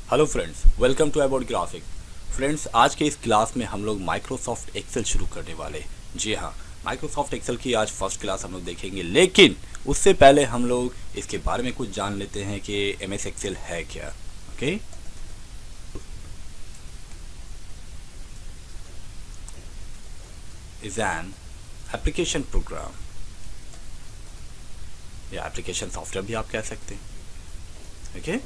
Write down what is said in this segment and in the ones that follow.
Hello friends, welcome to about graphic. Friends, आज के इस क्लास में हम लोग माइक्रोसॉफ्ट एक्सेल शुरू करने वाले हैं। जी हाँ, माइक्रोसॉफ्ट एक्सेल की आज फर्स्ट क्लास हम लोग देखेंगे, लेकिन उससे पहले हम लोग इसके बारे में कुछ जान लेते हैं कि एमएस एक्सेल है क्या। Okay, is an application program या एप्लीकेशन सॉफ्टवेयर भी आप कह सकते हैं। ओके,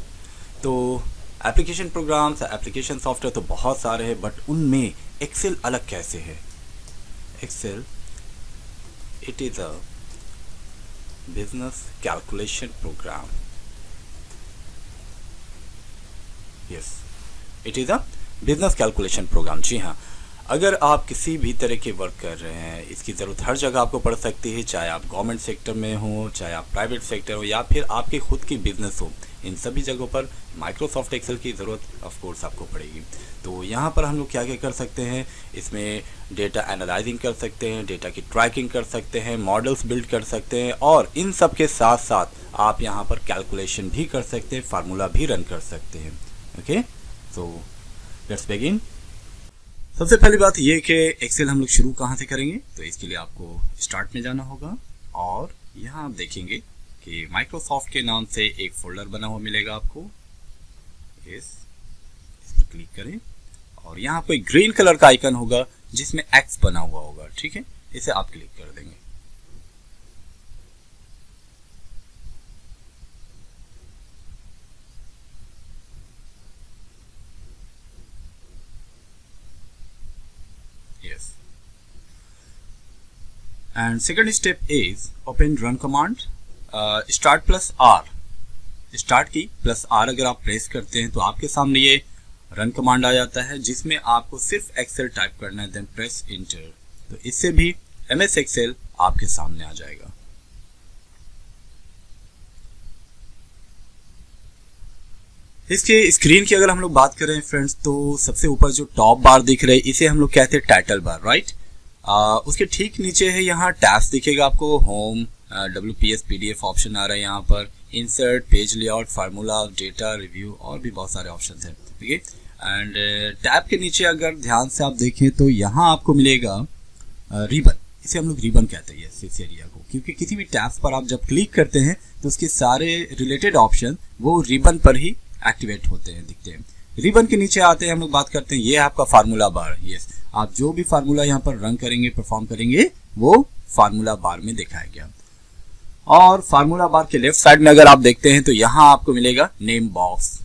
तो एप्लीकेशन प्रोग्राम्स, एप्लीकेशन सॉफ्टवेयर तो बहुत सारे हैं, बट उनमें एक्सेल अलग कैसे है। Excel it is a business calculation program. Yes, it is a business calculation program. जी हाँ, अगर आप किसी भी तरह के वर्क कर रहे हैं, इसकी ज़रूरत हर जगह आपको पड़ सकती है, चाहे आप गवर्नमेंट सेक्टर में हो, चाहे आप प्राइवेट सेक्टर हो, या फिर आपके खुद की बिजनेस हो। इन सभी जगहों पर माइक्रोसॉफ्ट एक्सेल की ज़रूरत ऑफ कोर्स आपको पड़ेगी। तो यहाँ पर हम लोग क्या क्या कर सकते हैं, इसमें डेटा एनालाइजिंग कर सकते हैं, डेटा की ट्रैकिंग कर सकते हैं, मॉडल्स बिल्ड कर सकते हैं, और इन सब के साथ साथ आप यहाँ पर कैलकुलेशन भी कर सकते हैं, फार्मूला भी रन कर सकते हैं। Okay, so let's begin. सबसे पहली बात ये कि एक्सेल हम लोग शुरू कहाँ से करेंगे, तो इसके लिए आपको स्टार्ट में जाना होगा, और यहाँ आप देखेंगे कि माइक्रोसॉफ्ट के नाम से एक फोल्डर बना हुआ मिलेगा आपको। इस पर क्लिक करें, और यहाँ पे ग्रीन कलर का आइकन होगा जिसमें एक्स बना हुआ होगा। ठीक है, इसे आप क्लिक कर देंगे। Yes, and second step is open run command. Start plus R, start key plus R अगर आप प्रेस करते हैं तो आपके सामने ये रन कमांड आ जाता है, जिसमें आपको सिर्फ एक्सेल टाइप करना है, देन प्रेस इंटर। तो इससे भी एमएस एक्सेल आपके सामने आ जाएगा। इसके स्क्रीन की अगर हम लोग बात करें फ्रेंड्स, तो सबसे ऊपर जो टॉप बार दिख रहा है इसे हम लोग कहते हैं टाइटल बार, राइट। उसके ठीक नीचे है यहाँ टैब्स दिखेगा आपको, होम, WPS PDF ऑप्शन आ रहा है यहाँ पर, insert, page layout, formula, data, review, और भी बहुत सारे ऑप्शंस हैं। ठीक है, एंड टैब के नीचे अगर ध्यान से आप देखें तो यहाँ आपको मिलेगा रिबन। इसे हम लोग रिबन कहते हैं इस एरिया को, क्योंकि किसी भी टैब्स पर आप जब क्लिक करते हैं तो उसके सारे रिलेटेड ऑप्शन वो रिबन पर ही एक्टिवेट होते हैं, दिखते हैं। रिबन के नीचे आते हैं, हम लोग बात करते हैं, ये है आपका फार्मूला बार। यस, आप जो भी फार्मूला यहाँ पर रन करेंगे, परफॉर्म करेंगे, वो फार्मूला बार में दिखाया गया। और फार्मूला बार के लेफ्ट साइड में अगर आप देखते हैं तो यहाँ आपको मिलेगा नेम बॉक्स।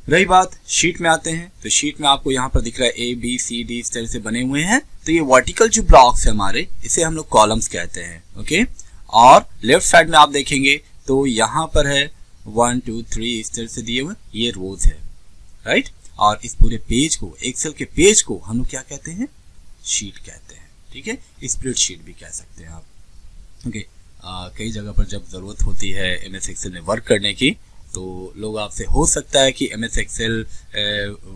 रही बात शीट में आते हैं, तो शीट में आपको यहाँ पर दिख रहा है ABCD इस तरह से बने हुए हैं। तो ये वर्टिकल जो ब्लॉक्स है हमारे, इसे हम लोग कॉलम्स कहते हैं। ओके, और लेफ्ट साइड में आप देखेंगे तो यहाँ पर है 1 2 3 इस तरह से दिए हुए, ये रोज है, राइट। और इस पूरे पेज को, एक्सेल के पेज को हम लोग क्या कहते हैं, शीट कहते हैं। ठीक है, स्प्रेडशीट भी कह सकते हैं आप। ओके, कई जगह पर जब जरूरत होती है एमएस एक्सेल में वर्क करने की, तो लोग आपसे हो सकता है कि एमएस एक्सेल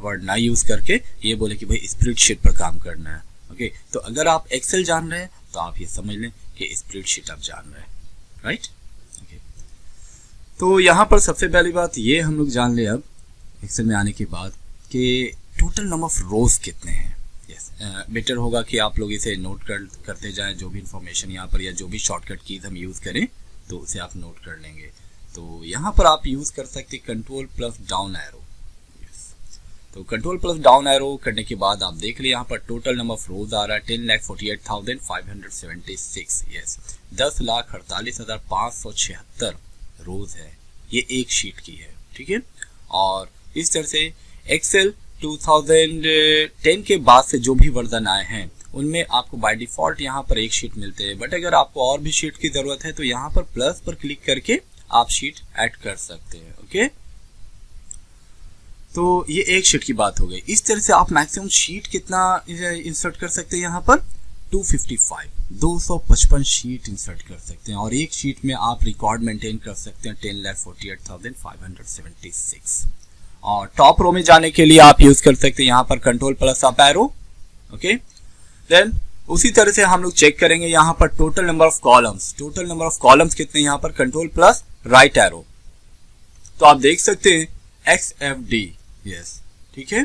वर्ड ना यूज करके ये बोले कि भाई स्प्रेडशीट पर काम करना है। ओके, तो अगर आप एक्सेल जान रहे हैं तो आप ये समझ लें कि स्प्रेडशीट आप जान रहे हैं, राइट। ओके, तो यहाँ पर सबसे पहली बात ये हम लोग जान ले अब एक्सेल में आने के बाद कि टोटल नंबर ऑफ रोज कितने हैं। यस, बेटर होगा कि आप लोग इसे नोट करते जाएं, जो भी इंफॉर्मेशन यहाँ पर या जो भी शॉर्टकट कीज हम यूज करें तो उसे आप नोट कर लेंगे। तो यहाँ पर आप यूज कर सकते कंट्रोल प्लस डाउन एरो। तो कंट्रोल प्लस डाउन एरो करने के बाद आप देख ले यहाँ पर टोटल नंबर ऑफ रोज आ रहा है 10,48,576। यस, 10,48,576 रोज है, ये एक शीट की है। ठीक है, और इस तरह से एक्सेल 2010 के बाद से जो भी वर्जन आए हैं उनमें आपको बाय डिफॉल्ट यहाँ पर एक शीट मिलते हैं, बट अगर आपको और भी शीट की जरूरत है तो यहाँ पर प्लस पर क्लिक करके आप शीट ऐड कर सकते हैं। ओके, तो ये एक शीट की बात हो गई। इस तरह से आप मैक्सिमम शीट कितना इंसर्ट कर सकते हैं, यहाँ पर 255 शीट इंसर्ट कर सकते हैं, और एक शीट में आप रिकॉर्ड मेंटेन कर सकते हैं 10,48,576। और टॉप रो में जाने के लिए आप यूज कर सकते हैं यहाँ पर control plus up arrow. Okay, then उसी तरह से हम लोग चेक करेंगे यहाँ पर टोटल नंबर ऑफ कॉलम्स। कितने यहाँ पर कंट्रोल प्लस राइट एरो। तो आप देख सकते हैं XFD, यस, ठीक है।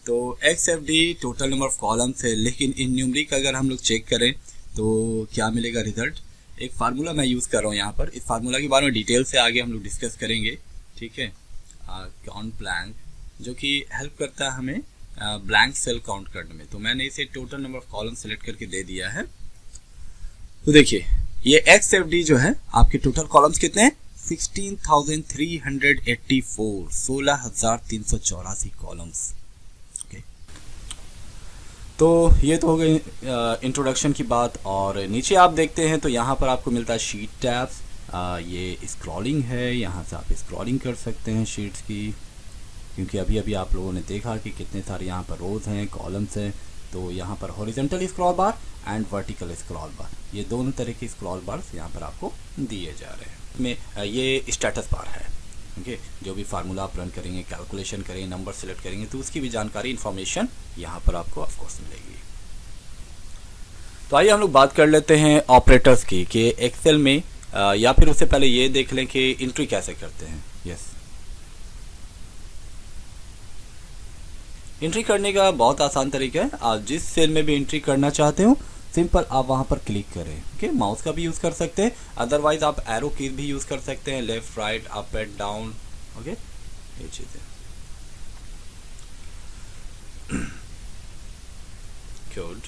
तो XFD total number of columns है, लेकिन इन न्यूमरिक अगर हम लोग चेक करें तो क्या मिलेगा रिजल्ट। एक फार्मूला मैं यूज़ कर रहा हूँ यहाँ पर, इस फार्मूला के बारे में डिटेल से आगे हम लोग डिस्कस करेंगे, ठीक है। काउंट ब्लैंक, जो कि हेल्प करता है हमें ब्लैंक सेल काउंट करने में। तो मैंने इसे total number of column select करके दे दिया है। तो देखिए ये XFD जो है, आपके टोटल कॉलम्स कितने हैं, 16,384, 16,384 कॉलम्स। तो ये तो हो गई इंट्रोडक्शन की बात। और नीचे आप देखते हैं तो यहाँ पर आपको मिलता है शीट टैब्स। ये स्क्रॉलिंग है, यहाँ से आप स्क्रॉलिंग कर सकते हैं शीट्स की, क्योंकि अभी अभी आप लोगों ने देखा कि कितने सारे यहाँ पर रोज हैं, कॉलम्स हैं। तो यहाँ पर horizontal scroll bar and vertical scroll बार, ये दोनों तरह के स्क्रॉल बार्स यहाँ पर आपको दिए जा रहे हैं। में ये स्टेटस बार है, ओके। जो भी फार्मूला आप रन करेंगे, कैलकुलेशन करेंगे, नंबर सेलेक्ट करेंगे, तो उसकी भी जानकारी, इन्फॉर्मेशन यहाँ पर आपको ऑफकोर्स मिलेगी। तो आइए हम लोग बात कर लेते हैं ऑपरेटर्स की, कि एक्सेल में या फिर उससे पहले ये देख लें कि एंट्री कैसे करते हैं। यस, एंट्री करने का बहुत आसान तरीका है। आप जिस सेल में भी एंट्री करना चाहते हो, सिंपल आप वहां पर क्लिक करें, ओके। माउस का भी यूज कर सकते हैं, अदरवाइज आप एरो कीज भी यूज कर सकते हैं, left right up and down, okay, ये चीजें। गुड।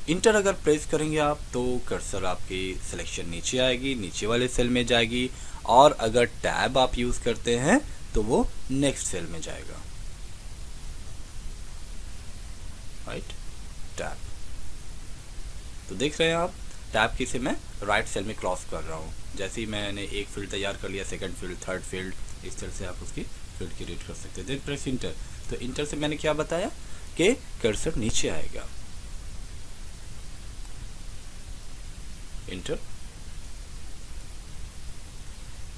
इंटर अगर प्रेस करेंगे आप तो कर्सर आपकी सिलेक्शन नीचे आएगी, नीचे वाले सेल में जाएगी, और अगर टैब आप यूज करते हैं तो वो नेक्स्ट सेल में जाएगा, राइट, टैब। तो देख रहे हैं आप, टैब की से मैं राइट सेल में क्रॉस कर रहा हूँ। जैसे ही मैंने एक फील्ड तैयार कर लिया, सेकंड फील्ड, थर्ड फील्ड, इस तरह से आप उसकी फील्ड की रीड कर सकते हैं। Then press enter. तो इंटर से मैंने क्या बताया कि कर्सर नीचे आएगा, इंटर,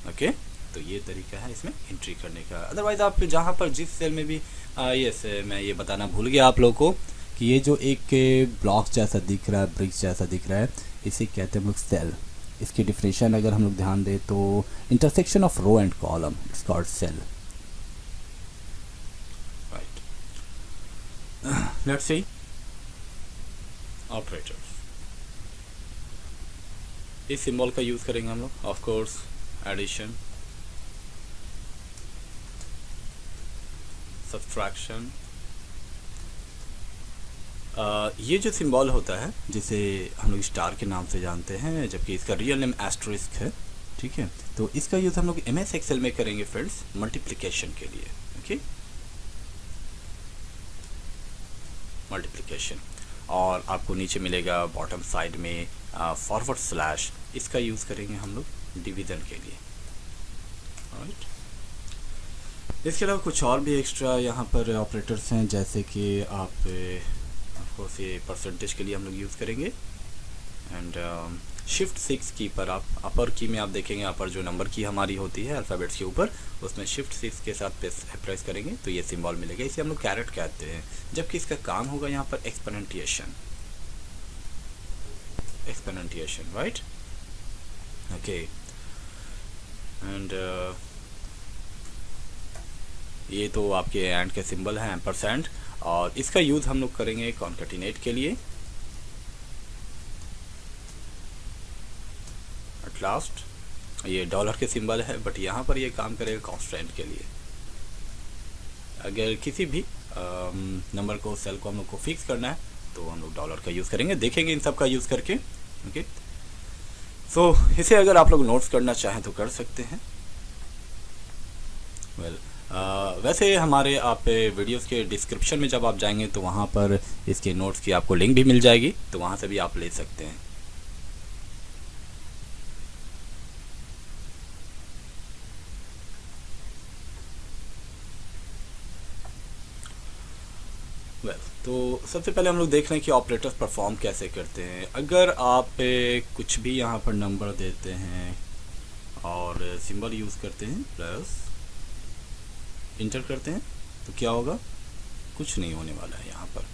ओके। तो ये तरीका है इसमें एंट्री करने का। अदरवाइज आप जहाँ पर जिस सेल में भी यस, मैं ये बताना भूल गया आप लोगों को कि ये जो एक ब्लॉक जैसा दिख रहा है, ब्रिक्स जैसा दिख रहा है, इसे कहते हैं हम लोग सेल। इसकी डिफिनेशन अगर हम लोग ध्यान दें तो intersection of row and column, it's called cell, right. Let's see operators. इस सिंबल का यूज करेंगे हम लोग, ऑफ कोर्स एडिशन, सब्ट्रैक्शन। ये जो सिंबल होता है, जिसे हम लोग स्टार के नाम से जानते हैं, जबकि इसका रियल नेम एस्टरिस्क है, ठीक है। तो इसका यूज हम लोग MS एक्सेल में करेंगे फ्रेंड्स, मल्टीप्लिकेशन के लिए, ओके, मल्टीप्लिकेशन। और आपको नीचे मिलेगा बॉटम साइड में फॉरवर्ड स्लैश, इसका यूज करेंगे हम लोग डिवीजन के लिए, राइट। इसके अलावा कुछ और भी एक्स्ट्रा यहाँ पर ऑपरेटर्स हैं, जैसे कि आप ऑफकोर्स ये परसेंटेज के लिए हम लोग यूज़ करेंगे। एंड शिफ्ट 6 की पर आप अपर की में आप देखेंगे, अपर जो नंबर की हमारी होती है अल्फ़ाबेट्स के ऊपर, उसमें शिफ्ट 6 के साथ प्रेस करेंगे तो ये सिंबल मिलेगा। इसे हम लोग कैरेट कहते हैं, जबकि इसका काम होगा यहाँ पर एक्सपोनेंटिएशन, एक्सपोनेंटिएशन, राइट, ओके। एंड ये तो आपके एंड के सिंबल हैं, एम्परसेंड, और इसका यूज हम लोग करेंगे कॉन्कैटिनेट के लिए। एट लास्ट ये डॉलर के सिंबल है, बट यहाँ पर ये काम करेगा कॉन्स्टेंट के लिए। अगर किसी भी नंबर को, सेल को हम लोग को फिक्स करना है तो हम लोग डॉलर का यूज़ करेंगे, देखेंगे इन सब का यूज़ करके, ओके। सो इसे अगर आप लोग नोट्स करना चाहें तो कर सकते हैं। वेल वैसे हमारे आप वीडियोस के डिस्क्रिप्शन में जब आप जाएंगे तो वहाँ पर इसके नोट्स की आपको लिंक भी मिल जाएगी, तो वहाँ से भी आप ले सकते हैं। तो सबसे पहले हम लोग देख रहे हैं कि ऑपरेटर्स परफॉर्म कैसे करते हैं। अगर आप कुछ भी यहाँ पर नंबर देते हैं और सिंबल यूज़ करते हैं, प्लस इंटर करते हैं, तो क्या होगा, कुछ नहीं होने वाला है। यहाँ पर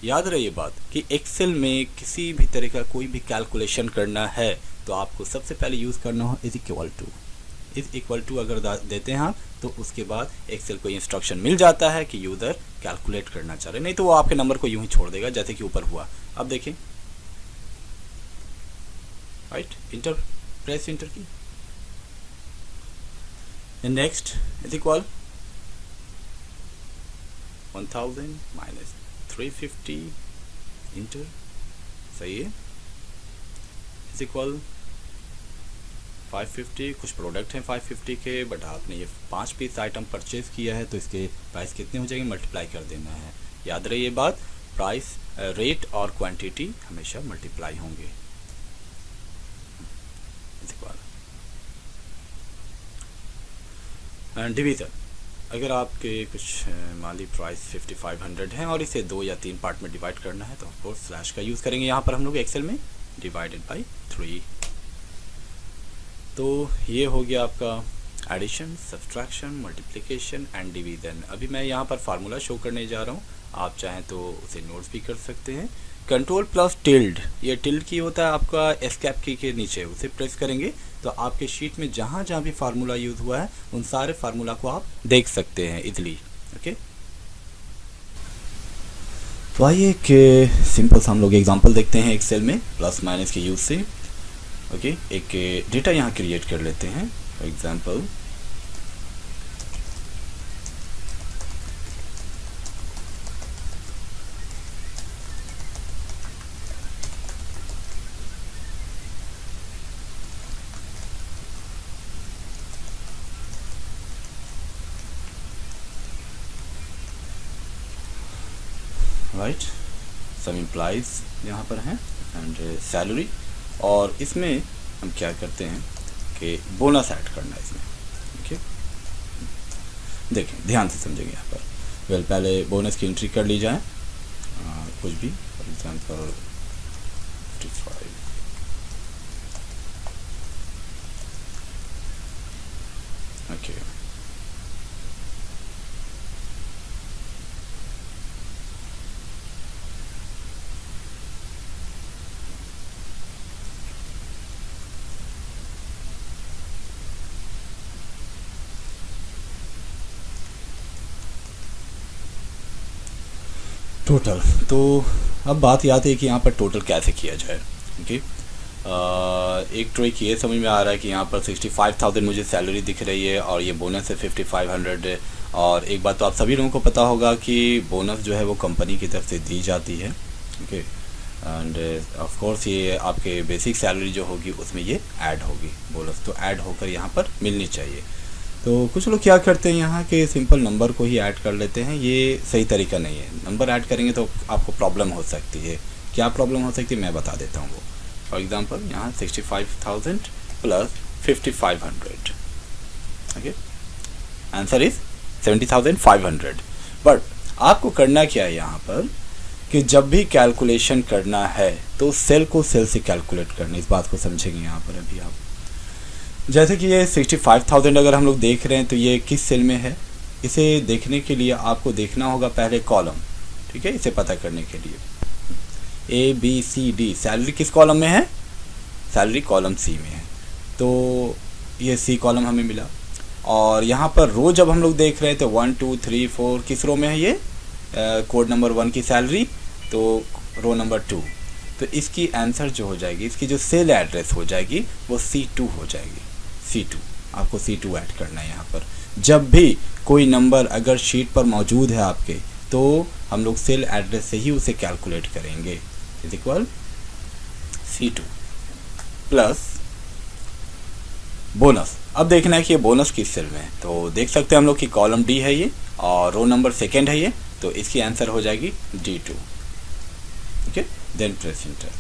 याद रहे ये बात कि एक्सेल में किसी भी तरह का कोई भी कैलकुलेशन करना है तो आपको सबसे पहले यूज़ करना हो इज इक्वल टू। अगर देते हैं आप तो उसके बाद एक्सेल को इंस्ट्रक्शन मिल जाता है कि यूज़र कैलकुलेट करना चाह रहे, नहीं तो वो आपके नंबर को यूं ही छोड़ देगा जैसे कि ऊपर हुआ। अब देखें, राइट, इंटर, प्रेस इंटर की, next is equal 1000 minus 350 inter, सही है, इज इक्वल 550। कुछ प्रोडक्ट हैं 550 के, बट आपने ये 5 पीस आइटम परचेज किया है तो इसके प्राइस कितने हो जाएंगे, मल्टीप्लाई कर देना है। याद रहे ये बात, प्राइस, रेट और क्वांटिटी हमेशा मल्टीप्लाई होंगे। डिवीज़न, अगर आपके कुछ माली प्राइस 5500 है और इसे 2 या 3 पार्ट में डिवाइड करना है तो ऑफकोर्स स्लैश का यूज़ करेंगे यहाँ पर हम लोग एक्सेल में, डिवाइडेड बाई 3। तो ये हो गया आपका addition, subtraction, multiplication and division. अभी मैं यहाँ पर फार्मूला शो करने जा रहा हूँ, आप चाहें तो उसे नोट्स भी कर सकते हैं। कंट्रोल प्लस टिल्ड, ये टिल्ड की होता है आपका एस्केप की के नीचे, उसे प्रेस करेंगे तो आपके शीट में जहाँ जहाँ भी फार्मूला यूज़ हुआ है उन सारे फार्मूला को आप देख सकते हैं इजीली। ओके, तो आइए एक सिंपल सा हम लोग एग्जांपल देखते हैं एक्सेल में प्लस माइनस के यूज़ से। ओके, एक डेटा यहाँ क्रिएट कर लेते हैं, for example right, some employees यहाँ पर हैं एंड सैलरी, और इसमें हम क्या करते हैं कि बोनस ऐड करना है इसमें। ओके, देखें, ध्यान से समझेंगे यहाँ पर। वेल, पहले बोनस की एंट्री कर ली जाए, कुछ भी, फॉर एग्जांपल 55। Okay, total. तो अब बात याद है कि यहाँ पर टोटल कैसे किया जाए। ओके, एक ट्रिक ये समझ में आ रहा है कि यहाँ पर 65,000 मुझे सैलरी दिख रही है और ये बोनस है 5500। और एक बात तो आप सभी लोगों को पता होगा कि बोनस जो है वो कंपनी की तरफ से दी जाती है। ओके, एंड ऑफ कोर्स ये आपके बेसिक सैलरी जो होगी उसमें ये ऐड होगी, बोनस तो ऐड होकर यहाँ पर मिलनी चाहिए। तो कुछ लोग क्या करते हैं यहाँ के सिंपल नंबर को ही ऐड कर लेते हैं, ये सही तरीका नहीं है। नंबर ऐड करेंगे तो आपको प्रॉब्लम हो सकती है। क्या प्रॉब्लम हो सकती है मैं बता देता हूँ वो। फॉर एग्जांपल यहाँ 65,000 plus 5500, okay, answer is 70,500। But आपको करना क्या है यहाँ पर कि जब भी कैलकुलेशन करना है तो सेल को सेल से कैलकुलेट करना, इस बात को समझेंगे यहाँ पर अभी आप। जैसे कि ये 65,000 अगर हम लोग देख रहे हैं तो ये किस सेल में है, इसे देखने के लिए आपको देखना होगा पहले कॉलम, ठीक है, इसे पता करने के लिए A B C D, salary किस कॉलम में है, सैलरी कॉलम सी में है, तो ये सी कॉलम हमें मिला। और यहाँ पर रो जब हम लोग देख रहे हैं तो 1 2 3 4 किस रो में है ये, कोड नंबर 1 की सैलरी, तो रो नंबर 2, तो इसकी आंसर जो हो जाएगी, इसकी जो सेल एड्रेस हो जाएगी वो C2 हो जाएगी। C2 आपको C2 ऐड करना है यहाँ पर। जब भी कोई नंबर अगर शीट पर मौजूद है आपके तो हम लोग सेल एड्रेस से ही उसे कैलकुलेट करेंगे, is equal C2 plus bonus. अब देखना है कि ये बोनस किस सेल में है, तो देख सकते हैं हम लोग कि कॉलम डी है ये और रो नंबर 2 है ये, तो इसकी आंसर हो जाएगी D2। Okay, then press enter.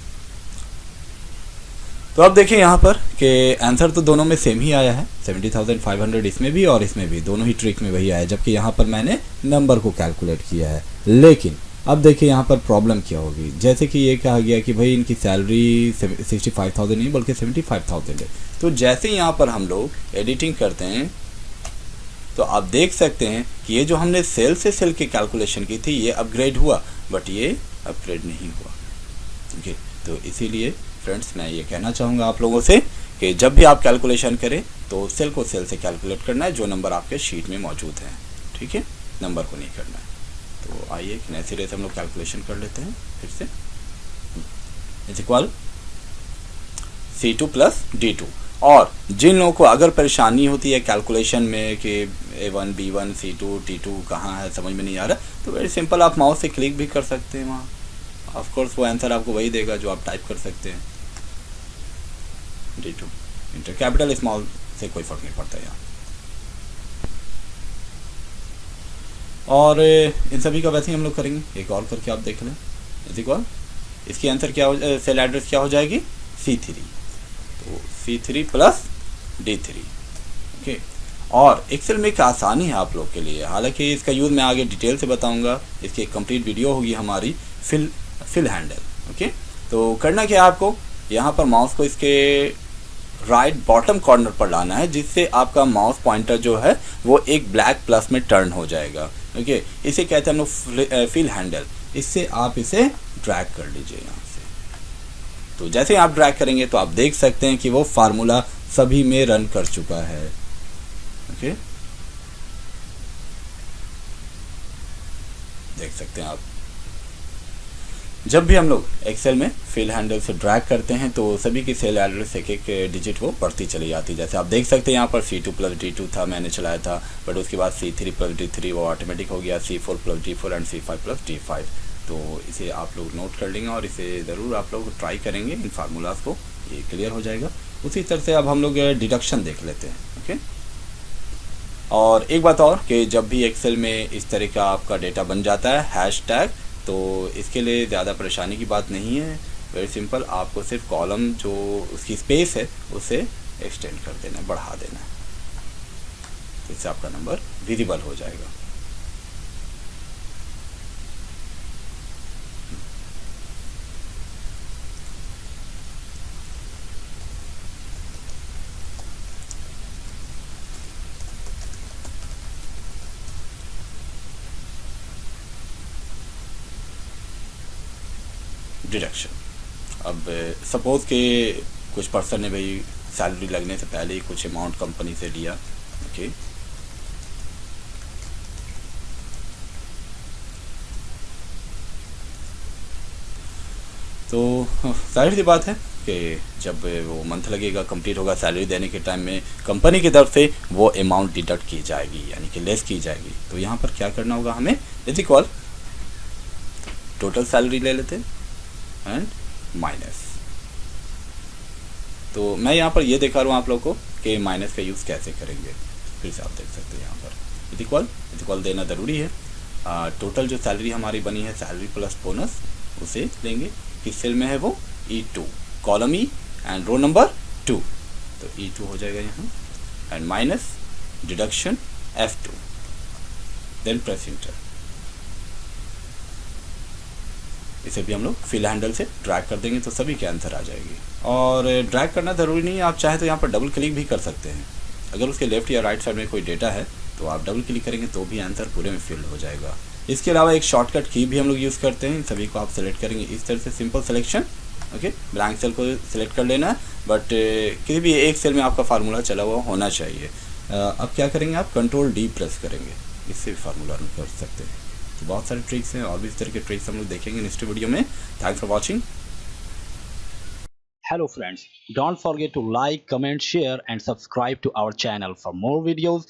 तो अब देखिए यहाँ पर कि आंसर तो दोनों में सेम ही आया है, 70,500 इसमें भी और इसमें भी, दोनों ही ट्रिक में वही आया, जबकि यहाँ पर मैंने नंबर को कैलकुलेट किया है। लेकिन अब देखिए यहाँ पर प्रॉब्लम क्या होगी, जैसे कि ये कहा गया कि भाई इनकी सैलरी 65,000 नहीं बल्कि 75,000 है। तो जैसे यहाँ पर हम लोग एडिटिंग करते हैं तो आप देख सकते हैं कि ये जो हमने सेल से सेल की कैलकुलेशन की थी ये अपग्रेड हुआ, बट ये अपग्रेड नहीं हुआ। ओके, तो इसीलिए फ्रेंड्स मैं ये कहना चाहूँगा आप लोगों से कि जब भी आप कैलकुलेशन करें तो सेल को सेल से कैलकुलेट करना है जो नंबर आपके शीट में मौजूद हैं, ठीक है, नंबर को नहीं करना है। तो आइए एक नए सिरे से हम लोग कैलकुलेशन कर लेते हैं फिर से। Is equal C2 plus D2। और जिन लोगों को अगर परेशानी होती है कैलकुलेशन में कि A1 B1 C2 D2 कहाँ है, समझ में नहीं आ रहा, तो वेरी सिंपल, आप माउस से क्लिक भी कर सकते हैं वहाँ, ऑफ कोर्स वो आंसर आपको वही देगा जो आप टाइप कर सकते हैं। D2 इंटर कैपिटल स्मॉल से कोई फर्क नहीं पड़ता यहाँ। और इन सभी का वैसे ही हम लोग करेंगे, एक और करके आप देख लें। इज इक्वल इसकी आंसर क्या हो, सेल एड्रेस क्या हो जाएगी, C3, तो C3 प्लस D3, ओके। और एक्सेल में एक आसानी है आप लोग के लिए, हालांकि इसका यूज़ मैं आगे डिटेल से बताऊंगा, इसकी एक कंप्लीट वीडियो होगी हमारी फिल हैंडल, ओके। तो करना क्या है, आपको यहाँ पर माउस को इसके राइट बॉटम कॉर्नर पर लाना है, जिससे आपका माउस पॉइंटर जो है वो एक ब्लैक प्लस में टर्न हो जाएगा, ओके। इसे कहते हैं हम लोग फिल हैंडल। इससे आप इसे ड्रैग कर लीजिए यहाँ से। तो जैसे आप ड्रैग करेंगे तो आप देख सकते हैं कि वो फार्मूला सभी में रन कर चुका है, ओके, देख सकते हैं आप। जब भी हम लोग एक्सेल में फिल हैंडल से ड्रैग करते हैं तो सभी की सेल एड्रेस एक एक डिजिट वो बढ़ती चली जाती है। जैसे आप देख सकते हैं यहाँ पर C2 प्लस D2 था, मैंने चलाया था, बट उसके बाद C3 प्लस D3 वो ऑटोमेटिक हो गया, C4 plus D4 and C5 plus D5। तो इसे आप लोग नोट कर लेंगे और इसे ज़रूर आप लोग ट्राई करेंगे, इन फार्मूलाज को, ये क्लियर हो जाएगा। उसी तरह से अब हम लोग डिडक्शन देख लेते हैं, ओके। और एक बात और कि जब भी एक्सेल में इस तरह का आपका डेटा बन जाता है हैशटैग, तो इसके लिए ज़्यादा परेशानी की बात नहीं है, वेरी सिंपल, आपको सिर्फ कॉलम जो उसकी स्पेस है उसे एक्सटेंड कर देना है, बढ़ा देना है, तो इससे आपका नंबर विजिबल हो जाएगा। डिडक्शन, अब सपोज के कुछ पर्सन ने भाई सैलरी लगने से पहले ही कुछ अमाउंट कंपनी से लिया, ओके, तो जाहिर सी बात है कि जब वो मंथ लगेगा, कंप्लीट होगा, सैलरी देने के टाइम में कंपनी की तरफ से वो अमाउंट डिडक्ट की जाएगी, यानी कि लेस की जाएगी। तो यहाँ पर क्या करना होगा हमें, इज इक्वल टोटल सैलरी ले लेते हैं एंड माइनस। तो मैं यहाँ पर ये दिखा रहा हूँ आप लोग को कि माइनस का यूज़ कैसे करेंगे, फिर से आप देख सकते हैं यहाँ पर इज इक्वल देना ज़रूरी है। टोटल जो सैलरी हमारी बनी है, सैलरी प्लस बोनस, उसे लेंगे, किस सेल में है वो, E2, column E and row number 2, तो E2 हो जाएगा यहाँ, and minus deduction F2, then press enter. इसे भी हम लोग फिल हैंडल से ड्रैग कर देंगे तो सभी के आंसर आ जाएगी। और ड्रैग करना ज़रूरी नहीं है, आप चाहे तो यहाँ पर डबल क्लिक भी कर सकते हैं। अगर उसके लेफ्ट या राइट साइड में कोई डेटा है तो आप डबल क्लिक करेंगे तो भी आंसर पूरे में फिल हो जाएगा। इसके अलावा एक शॉर्टकट की भी हम लोग यूज़ करते हैं, इन सभी को आप सेलेक्ट करेंगे इस तरह से, simple selection, okay, blank cell को सिलेक्ट कर लेना, बट किसी भी एक सेल में आपका फार्मूला चला हुआ होना चाहिए। अब क्या करेंगे, आप Ctrl+D प्रेस करेंगे, इससे भी फार्मूला रन कर सकते हैं। तो बहुत सारे ट्रिक्स हैं और भी इस तरह के ट्रिक्स हम लोग देखेंगे नेक्स्ट वीडियो में। Thanks for watching. Hello friends, don't forget to like, comment, share and subscribe to our channel for more videos.